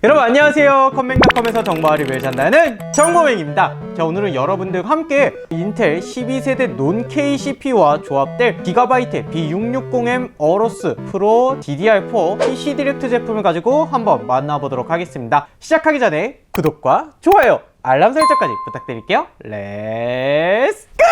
여러분 안녕하세요. 컴맹닷컴에서 정보와 리뷰를 전달하는 정보맹입니다. 자, 오늘은 여러분들과 함께 인텔 12세대 논-K CPU와 조합될 기가바이트 B660M 어로스 프로 DDR4 PC 디렉트 제품을 가지고 한번 만나보도록 하겠습니다. 시작하기 전에 구독과 좋아요, 알람 설정까지 부탁드릴게요. 렛츠 고!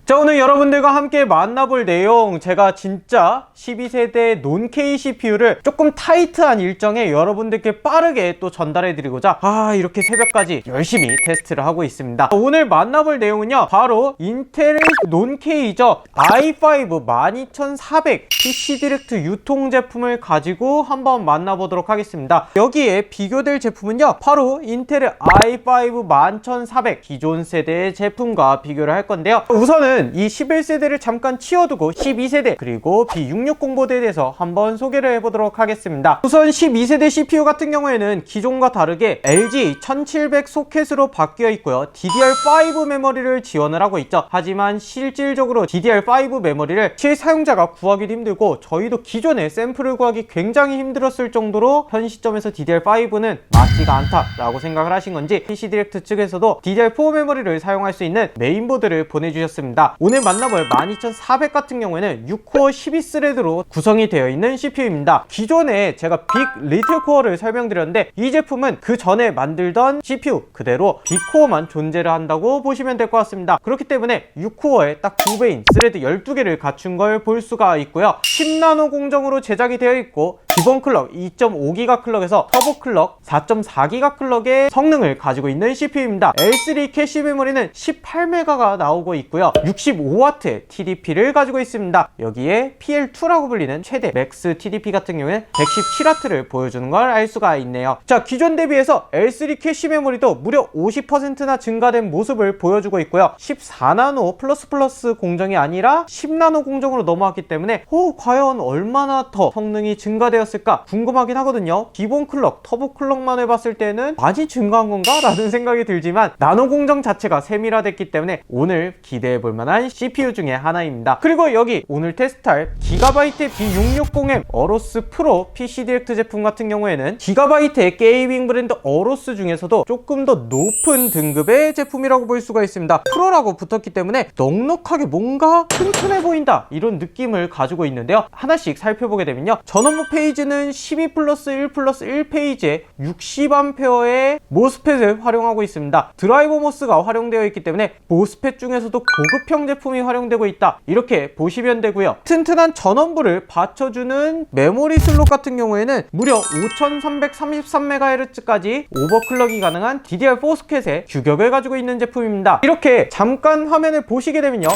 자, 오늘 여러분들과 함께 만나볼 내용, 제가 진짜 12세대 논-K CPU를 조금 타이트한 일정에 여러분들께 빠르게 또 전달해드리고자 이렇게 새벽까지 열심히 테스트를 하고 있습니다. 오늘 만나볼 내용은요, 바로 인텔 논-K죠. i5 12400 PC 디렉트 유통 제품을 가지고 한번 만나보도록 하겠습니다. 여기에 비교될 제품은요, 바로 인텔의 i5 11400 기존 세대의 제품과 비교를 할 건데요. 우선은 이 11세대를 잠깐 치워두고 12세대 그리고 B660 보드에 대해서 한번 소개를 해보도록 하겠습니다. 우선 12세대 CPU 같은 경우에는 기존과 다르게 LG1700 소켓으로 바뀌어 있고요, DDR5 메모리를 지원을 하고 있죠. 하지만 실질적으로 DDR5 메모리를 실사용자가 구하기도 힘들고 저희도 기존에 샘플을 구하기 굉장히 힘들었을 정도로 현 시점에서 DDR5는 맞지가 않다라고 생각을 하신 건지 PC 디렉트 측에서도 DDR4 메모리를 사용할 수 있는 메인보드를 보내주셨습니다. 오늘 만나볼 12400 같은 경우에는 6코어 12스레드로 구성이 되어 있는 CPU입니다. 기존에 제가 빅 리틀 코어를 설명드렸는데 이 제품은 그 전에 만들던 CPU 그대로 빅코어만 존재를 한다고 보시면 될 것 같습니다. 그렇기 때문에 6코어에 딱 2배인 스레드 12개를 갖춘 걸 볼 수가 있고요. 10나노 공정으로 제작이 되어 있고 기본 클럭 2.5GHz 클럭에서 터보 클럭 4.4GHz 클럭의 성능을 가지고 있는 CPU입니다. L3 캐시 메모리는 18메가가 나오고 있고요. 65W의 TDP를 가지고 있습니다. 여기에 PL2라고 불리는 최대 맥스 TDP 같은 경우에는 117W를 보여주는 걸 알 수가 있네요. 자, 기존 대비해서 L3 캐시 메모리도 무려 50%나 증가된 모습을 보여주고 있고요. 14나노 플러스 공정이 아니라 10나노 공정으로 넘어왔기 때문에 과연 얼마나 더 성능이 증가되었을까 궁금하긴 하거든요. 기본 클럭, 터보 클럭만 해봤을 때는 많이 증가한 건가? 라는 생각이 들지만 나노 공정 자체가 세밀화됐기 때문에 오늘 기대해볼 만한 CPU 중에 하나입니다. 그리고 여기 오늘 테스트할 기가바이트 B660M 어로스 프로 PC 디렉트 제품 같은 경우에는 기가바이트의 게이밍 브랜드 어로스 중에서도 조금 더 높은 등급의 제품이라고 볼 수가 있습니다. 프로라고 붙었기 때문에 넉넉하게 뭔가 튼튼해 보인다 이런 느낌을 가지고 있는데요. 하나씩 살펴보게 되면요, 전원부 페이지는 12+1+1 페이지에 60A의 모스펫을 활용하고 있습니다. 드라이버 모스가 활용되어 있기 때문에 모스펫 중에서도 고급형 제품이 활용되고 있다 이렇게 보시면 되고요. 튼튼한 전원부를 받쳐주는 메모리 슬롯 같은 경우에는 무려 5333MHz까지 오버클럭이 가능한 DDR4 소켓의 규격을 가지고 있는 제품입니다. 이렇게 잠깐 화면을 보시게 되면요,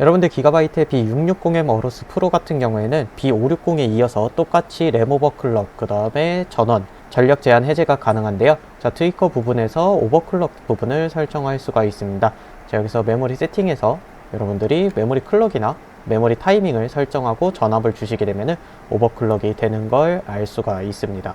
여러분들 기가바이트의 B660M 어로스 프로 같은 경우에는 B560에 이어서 똑같이 램 오버클럭, 그 다음에 전원, 전력 제한 해제가 가능한데요. 자, 트위커 부분에서 오버클럭 부분을 설정할 수가 있습니다. 자, 여기서 메모리 세팅에서 여러분들이 메모리 클럭이나 메모리 타이밍을 설정하고 전압을 주시게 되면 오버클럭이 되는 걸 알 수가 있습니다.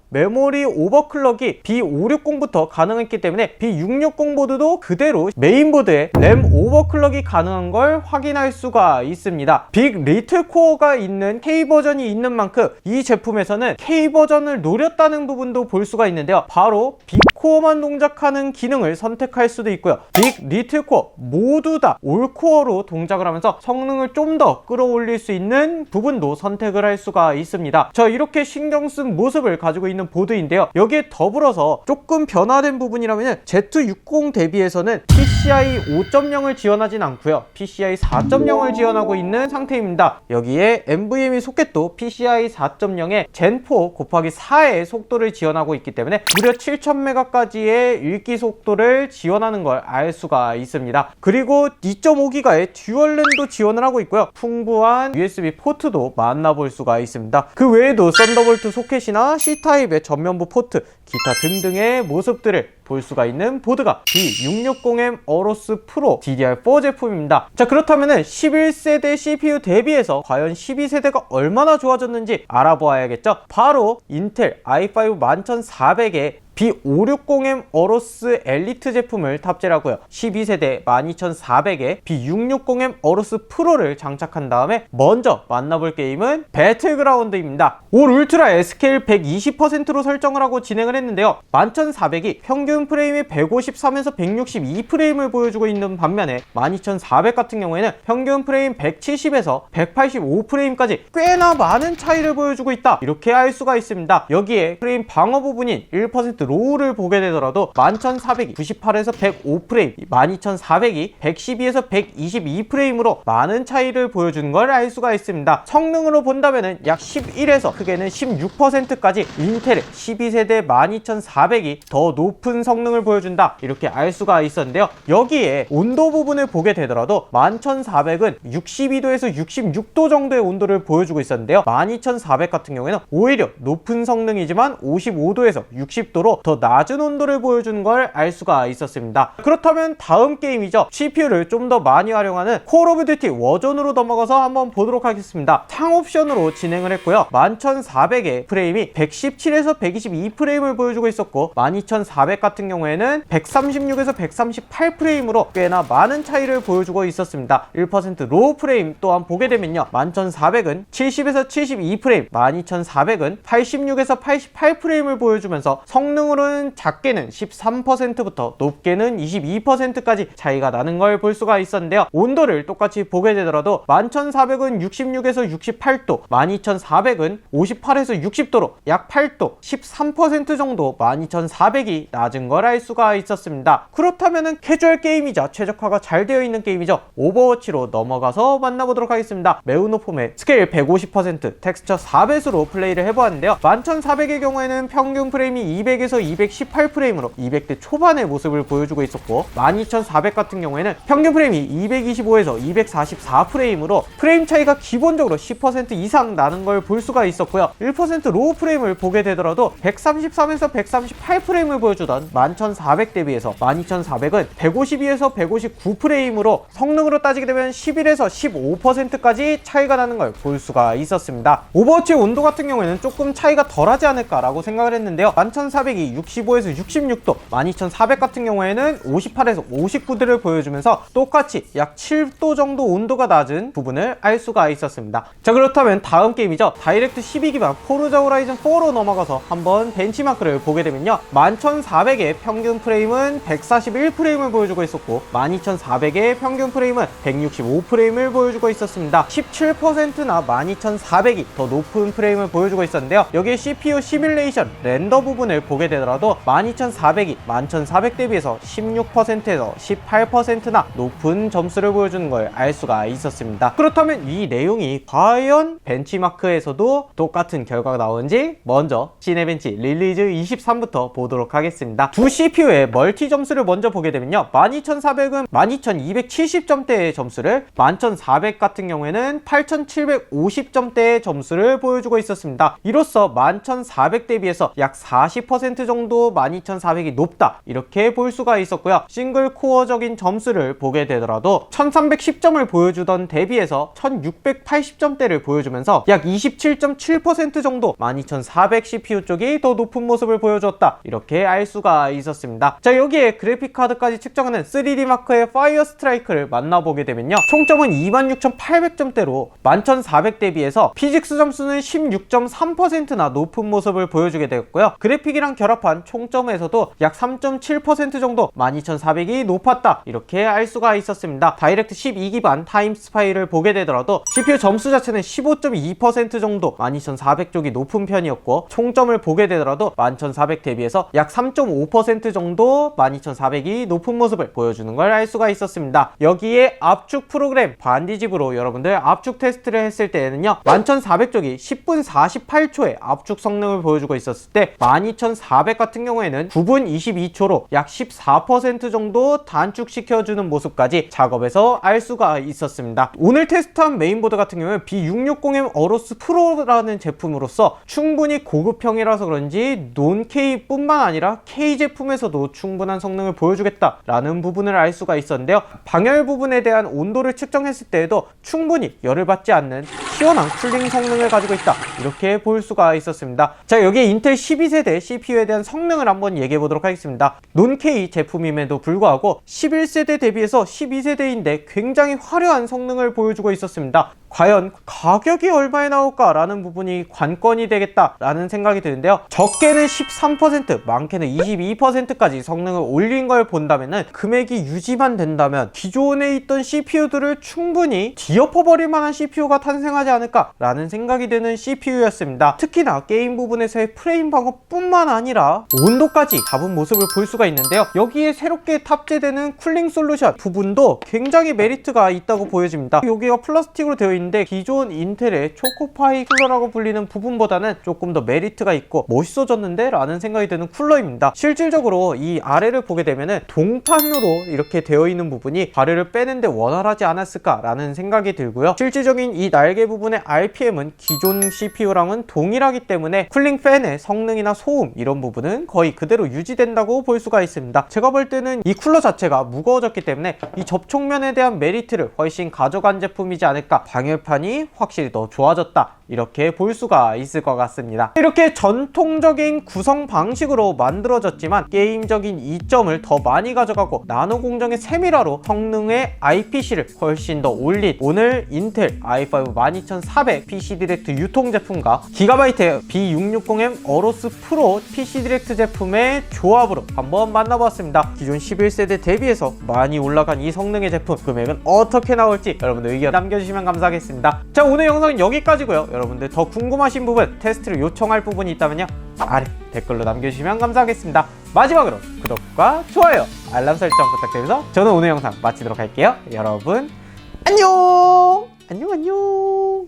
메모리 오버클럭이 B560부터 가능했기 때문에 B660 보드도 그대로 메인보드에 램 오버클럭이 가능한 걸 확인할 수가 있습니다. 빅 리틀 코어가 있는 K버전이 있는 만큼 이 제품에서는 K버전을 노렸다는 부분도 볼 수가 있는데요, 바로 빅코어만 동작하는 기능을 선택할 수도 있고요, 빅 리틀 코어 모두 다 올코어로 동작을 하면서 성능을 좀 더 끌어올릴 수 있는 부분도 선택을 할 수가 있습니다. 자, 이렇게 신경 쓴 모습을 가지고 있는 보드인데요, 여기에 더불어서 조금 변화된 부분이라면 Z60 대비해서는 PCI 5.0을 지원하진 않고요, PCI 4.0을 지원하고 있는 상태입니다. 여기에 NVMe 소켓도 PCI 4.0에 젠4 곱하기 4의 속도를 지원하고 있기 때문에 무려 7000메가까지의 읽기 속도를 지원하는 걸 알 수가 있습니다. 그리고 2.5GB의 듀얼랜도 지원을 하고 있고요, 풍부한 USB 포트도 만나볼 수가 있습니다. 그 외에도 썬더볼트 소켓이나 C타입의 전면부 포트, 기타 등등의 모습들을 볼 수가 있는 보드가 B660M 어로스 프로 DDR4 제품입니다. 자, 그렇다면은 11세대 CPU 대비해서 과연 12세대가 얼마나 좋아졌는지 알아보아야겠죠. 바로 인텔 i5 11400에 B560M 어로스 엘리트 제품을 탑재를 하고요. 12세대 12400에 B660M 어로스 프로를 장착한 다음에 먼저 만나볼 게임은 배틀그라운드입니다. 올 울트라 S케일 120%로 설정을 하고 진행을 했는데요. 11400이 평균 프레임이 153에서 162프레임을 보여주고 있는 반면에 12400 같은 경우에는 평균 프레임 170에서 185프레임까지 꽤나 많은 차이를 보여주고 있다, 이렇게 알 수가 있습니다. 여기에 프레임 방어 부분인 1% 로우를 보게 되더라도 11400이 98에서 105프레임, 12400이 112에서 122프레임으로 많은 차이를 보여주는 걸 알 수가 있습니다. 성능으로 본다면은 약 11에서 크게는 16%까지 인텔의 12세대 12400이 더 높은 성능을 보여준다, 이렇게 알 수가 있었는데요. 여기에 온도 부분을 보게 되더라도 11400은 62도에서 66도 정도의 온도를 보여주고 있었는데요. 12400 같은 경우에는 오히려 높은 성능이지만 55도에서 60도로 더 낮은 온도를 보여주는 걸 알 수가 있었습니다. 그렇다면 다음 게임이죠. CPU를 좀 더 많이 활용하는 콜 오브 듀티 워존으로 넘어가서 한번 보도록 하겠습니다. 탕 옵션으로 진행을 했고요. 11400의 프레임이 117에서 122프레임을 보여주고 있었고 12400 같은 경우에는 136에서 138프레임으로 꽤나 많은 차이를 보여주고 있었습니다. 1% 로우 프레임 또한 보게 되면요. 11400은 70에서 72프레임, 12400은 86에서 88프레임을 보여주면서 성능으로는 작게는 13%부터 높게는 22%까지 차이가 나는 걸 볼 수가 있었는데요. 온도를 똑같이 보게 되더라도 11400은 66에서 68도, 12400은 58에서 60도로 약 8도, 13% 정도 12400이 낮은 걸 알 수가 있었습니다. 그렇다면은 캐주얼 게임이자 최적화가 잘 되어 있는 게임이죠. 오버워치로 넘어가서 만나보도록 하겠습니다. 매우 높음의 스케일 150%, 텍스처 4배수로 플레이를 해보았는데요. 11400의 경우에는 평균 프레임이 200에서 218프레임으로 200대 초반의 모습을 보여주고 있었고 12400 같은 경우에는 평균 프레임이 225에서 244프레임으로 프레임 차이가 기본적으로 10% 이상 나는 걸 볼 수가 있었고요. 1% 로우 프레임을 보게 되더라도 133에서 138프레임을 보여주던 11400 대비해서 12400은 152에서 159프레임으로 성능으로 따지게 되면 11에서 15%까지 차이가 나는 걸 볼 수가 있었습니다. 오버워치 온도 같은 경우에는 조금 차이가 덜하지 않을까라고 생각을 했는데요. 11400이 65에서 66도, 12400 같은 경우에는 58에서 59도를 보여주면서 똑같이 약 7도 정도 온도가 낮은 부분을 알 수가 있었습니다. 자, 그렇다면 다음 게임이죠. 다이렉트 12 기반 포르자 호라이즌 4로 넘어가서 한번 벤치마크를 보게 되면요. 11400의 평균 프레임은 141프레임을 보여주고 있었고 12400의 평균 프레임은 165프레임을 보여주고 있었습니다. 17%나 12400이 더 높은 프레임을 보여주고 있었는데요. 여기에 CPU 시뮬레이션 렌더 부분을 보게 되더라도 12400이 11400 대비해서 16%에서 18%나 높은 점수를 보여주는 걸 알 수가 있었습니다. 그렇다면 이 내용이 과연 벤치마크에서도 똑같은 결과가 나오는지 먼저 시네벤치 릴리즈 23부터 보도록 하겠습니다. 두 CPU의 멀티 점수를 먼저 보게 되면요. 12400은 12270점대의 점수를, 11400 같은 경우에는 8750점대의 점수를 보여주고 있었습니다. 이로써 11400 대비해서 약 40% 정도 12400이 높다, 이렇게 볼 수가 있었고요. 싱글 코어적인 점수를 보게 되더라도 1310점을 보여주던 대비해서 1680점대를 보여주면서 약 27.7% 정도 12400 CPU 쪽이 더 높은 모습을 보여줬다, 이렇게 알 수가 있었습니다. 자, 여기에 그래픽카드까지 측정하는 3D 마크의 파이어 스트라이크를 만나보게 되면요. 총점은 26800점대로 11400 대비해서 피직스 점수는 16.3%나 높은 모습을 보여주게 되었고요. 그래픽이랑 결합한 총점에서도 약 3.7% 정도 12400이 높았다, 이렇게 알 수가 있었습니다. 다이렉트 12 기반 타임 스파이를 보게 되더라도 CPU 점수 자체는 15.2% 정도 12400 쪽이 높은 편이었고 총점을 보게 되더라도 11400 대비해서 약 3.5% 정도 12400이 높은 모습을 보여주는 걸 알 수가 있었습니다. 여기에 압축 프로그램 반디집으로 여러분들 압축 테스트를 했을 때에는요, 11400 쪽이 10분 48초의 압축 성능을 보여주고 있었을 때 12400 같은 경우에는 9분 22초로 약 14% 정도 단축시켜주는 모습까지 작업에서 알 수가 있었습니다. 오늘 테스트한 메인보드 같은 경우는 B660M 어로스 프로라는 제품으로서 충분히 고급형이라서 그런지 논 K 뿐만 아니라 K 논K 제품에서도 충분한 성능을 보여주겠다라는 부분을 알 수가 있었는데요. 방열 부분에 대한 온도를 측정했을 때에도 충분히 열을 받지 않는 시원한 쿨링 성능을 가지고 있다, 이렇게 볼 수가 있었습니다. 자, 여기에 인텔 12세대 CPU에 대한 성능을 한번 얘기해 보도록 하겠습니다. 논K 제품임에도 불구하고 11세대 대비해서 12세대인데 굉장히 화려한 성능을 보여주고 있었습니다. 과연 가격이 얼마에 나올까라는 부분이 관건이 되겠다라는 생각이 드는데요. 적게는 13%, 많게는 22%까지 성능을 올린 걸 본다면은 금액이 유지만 된다면 기존에 있던 CPU들을 충분히 뒤엎어버릴 만한 CPU가 탄생하지 않을까라는 생각이 드는 CPU였습니다. 특히나 게임 부분에서의 프레임 방어뿐만 아니라 온도까지 잡은 모습을 볼 수가 있는데요. 여기에 새롭게 탑재되는 쿨링 솔루션 부분도 굉장히 메리트가 있다고 보여집니다. 여기가 플라스틱으로 되어 있는데 기존 인텔의 초코파이 쿨러라고 불리는 부분보다는 조금 더 메리트가 있고 멋있어졌는데 라는 생각이 드는 쿨러입니다. 실질적으로 이 아래를 보게 되면은 동판으로 이렇게 되어 있는 부분이 발열을 빼는데 원활하지 않았을까 라는 생각이 들고요. 실질적인 이 날개 부분의 RPM은 기존 CPU랑은 동일하기 때문에 쿨링 팬의 성능이나 소음 이런 부분은 거의 그대로 유지된다고 볼 수가 있습니다. 제가 볼 때는 이 쿨러 자체가 무거워졌기 때문에 이 접촉면에 대한 메리트를 훨씬 가져간 제품이지 않을까, 방열판이 확실히 더 좋아졌다, 이렇게 볼 수가 있을 것 같습니다. 이렇게 전통적인 구성 방식으로 만들어졌지만 게임적인 이점을 더 많이 가져가고 나노 공정의 세밀화로 성능의 IPC를 훨씬 더 올린 오늘 인텔 i5 12400 PC 디렉트 유통 제품과 기가바이트 B660M 어로스 프로 PC 디렉트 제품의 조합으로 한번 만나보았습니다. 기존 11세대 대비해서 많이 올라간 이 성능의 제품 금액은 어떻게 나올지 여러분들 의견 남겨주시면 감사하겠습니다. 자, 오늘 영상은 여기까지고요. 여러분들 더 궁금하신 부분, 테스트를 요청할 부분이 있다면요, 아래 댓글로 남겨주시면 감사하겠습니다. 마지막으로 구독과 좋아요, 알람 설정 부탁드리면서 저는 오늘 영상 마치도록 할게요. 여러분 안녕. 안녕.